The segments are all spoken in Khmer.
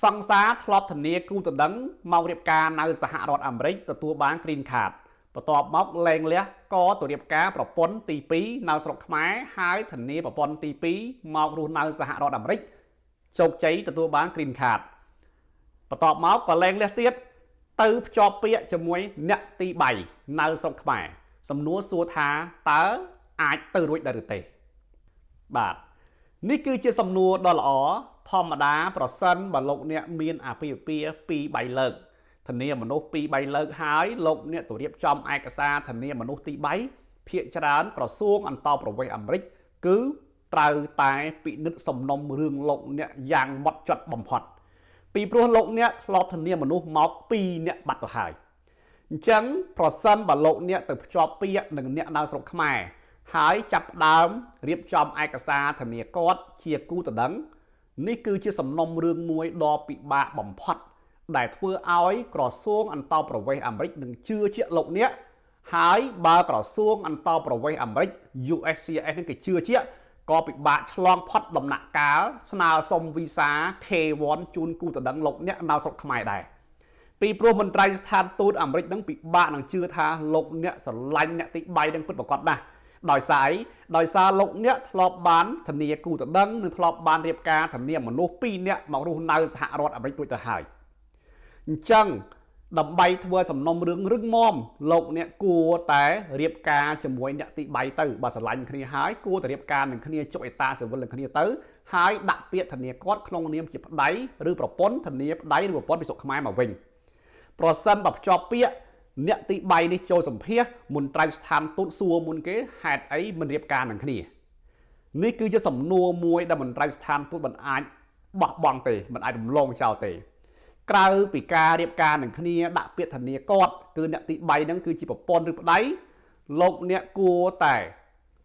សង្សារធ្លាប់ធានាគូតដឹងមករៀបការនៅសហរដ្ឋអាមេរិកទទួលបាន Green Card បន្ទាប់មកលែងលះក៏ទៅរៀបការប្រពន្ធទី2នៅស្រុកខ្មែរហើយធានាប្រពន្ធទី2មករស់នៅសហរដ្ឋអាមេរិកជោគជ័យទទួលបាន Green Card បន្ទាប់មកក៏លែងលះទៀតទៅភ្ជាប់ពាក្យជាមួយអ្នកទី3នៅស្រុកខ្មែរសំណួរសួរថាតើអាចទៅរួចដែរឬទេបាទនេះគឺជាសំណួរដ៏ល្អធម្មតាប្រសិនបើលោកអ្នកមានអាពាហ៍ពិពាហ៍2 3លើកធានាមនុស្ស2 3លើកហើយលោកអ្នកទៅរៀបចំឯកសារធានាមនុស្សទី3ភាគច្រើនក្រសួងអន្តរប្រវេសន៍អាមេរិកគឺត្រូវតែពិនិត្យសំណុំរឿងលោកអ្នកយ៉ាងហ្មត់ចត់បំផុតពីព្រោះលោកអ្នកធ្លាប់ធានាមនុស្សមក2អ្នកបាត់ទៅហើយអញ្ចឹងប្រសិនបើលោកអ្នកទៅភ្ជាប់ពាក្យនឹងអ្នកនៅស្រុកខ្មែរហើយចាប់ផ្ដើមរៀបចំឯកសារធានាគាត់ជាគូតដឹងនេះគឺជាសំណុំរឿងមួយដ៏ពិបាកបំផុតដែលធ្វើឲ្យក្រសួងអន្តរប្រវេសន៍អាមេរិកនឹងជឿជាក់លោកអ្នកហើយបើក្រសួងអន្តរប្រវេសន៍អាមេរិក USCIS នឹងគេជឿជាក់ក៏ពិបាកឆ្លងផុតដំណាក់កាលស្នើសុំវីសា K1 ជូនគូតដឹងលោកអ្នកនៅស្រុកខ្មែរដែរពីព្រោះមន្ត្រីស្ថានទូតអាមេរិកនឹងពិបាកនឹងជឿថាលោកអ្នកស្រឡាញ់អ្នកទី3នឹងពិតប្រាកដណាស់ដោយសារលោកអ្នកធ្លាប់បានធានាគូតដឹងនិងធ្លាប់បានរៀបការធានាមនុស្ស2នាក់មករស់នៅសហរដ្ឋអាមេរិករួចទៅហើយអញ្ចឹងដើម្បីធ្វើសំណុំរឿងរឹងមាំលោកអ្នកគួរតែរៀបការជាមួយអ្នកទី3ទៅបើស្រឡាញ់គ្នាហើយគួរតែរៀបការនឹងគ្នាចុះអេតាស៊ីវិលនឹងគ្នាទៅហើយដាក់ពាក្យធានាគាត់ក្នុងនាមជាប្តីឬប្រពន្ធធានាប្តីឬប្រពន្ធពីស្រុកខ្មែរមកវិញប្រសិនបើភ្ជាប់ពាក្យអ្នកទី3នេះចូលសម្ភាសមន្ត្រីស្ថានទូតសួរមុនគេហេតុអីមិនរៀបការនឹងគ្នានេះគឺជាសំណួរមួយដែលមន្ត្រីស្ថានទូតមិនអាចបោះបង់ទេមិនអាចរំលងចោលទេក្រៅពីការរៀបការនឹងគ្នាដាក់ពាក្យធានាគាត់គឺអ្នកទី3ហ្នឹងគឺជាប្រពន្ធឬប្តីលោកអ្នកគួរតែ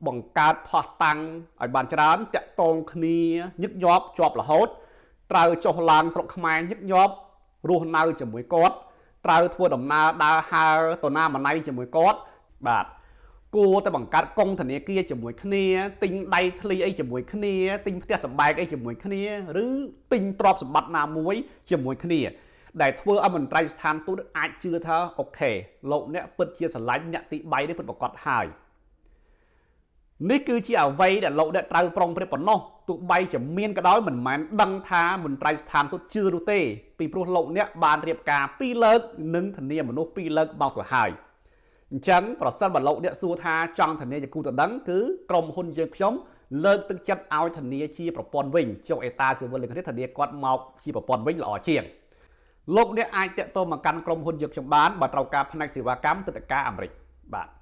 បង្កើតផុសតាំងឲ្យបានច្រើនតាក់ទងគ្នាញឹកញាប់ជាប់រហូតត្រូវចុះឡើងស្រុកខ្មែរញឹកញាប់រស់នៅជាមួយគាត់ត្រូវធ្វើដំណើរដើរហើរទៅណាម្នៃជាមួយគាត់បាទគួរតែបង្កើតកុងធនាគារជាមួយគ្នាទិញដៃធ្លីអីជាមួយគ្នាទិញផ្ទះសម្បែងអីជាមួយគ្នាឬទិញទ្រព្យសម្បត្តិណាមួយជាមួយគ្នាដែលធ្វើឲ្យមន្ត្រីស្ថានទូតអាចជឿថាអូខេលោកអ្នកពិតជាស្រឡាញ់អ្នកទី3នេះពិតប្រាកដហើយនេះគឺជាអ្វីដែលលោកអ្នកត្រូវប្រុងប្រយ័ត្នប៉ុណ្ណោះទោះបីជាមានក៏ដោយមិនមែនដឹងថាមន្ត្រីស្ថានទូតជឿនោះទេពីព្រោះលោកអ្នកបានរៀបការ2លើកនិងធានាមនុស្ស2លើកមកទៅហើយអញ្ចឹងប្រសិនបើលោកអ្នកសួរថាចង់ធានាជាគូតដឹងគឺក្រុមហ៊ុនយើងខ្ញុំលើកទឹកចិត្តឲ្យធានាជាប្រព័ន្ធវិញចុះអេតាស៊ីវិលនឹងធានាគាត់មកជាប្រព័ន្ធវិញល្អជាងលោកអ្នកអាចតាក់ទងមកកាន់ក្រុមហ៊ុនយើងខ្ញុំបានបើត្រូវការផ្នែកសេវាកម្មទិដ្ឋាការអាមេរិកបាទ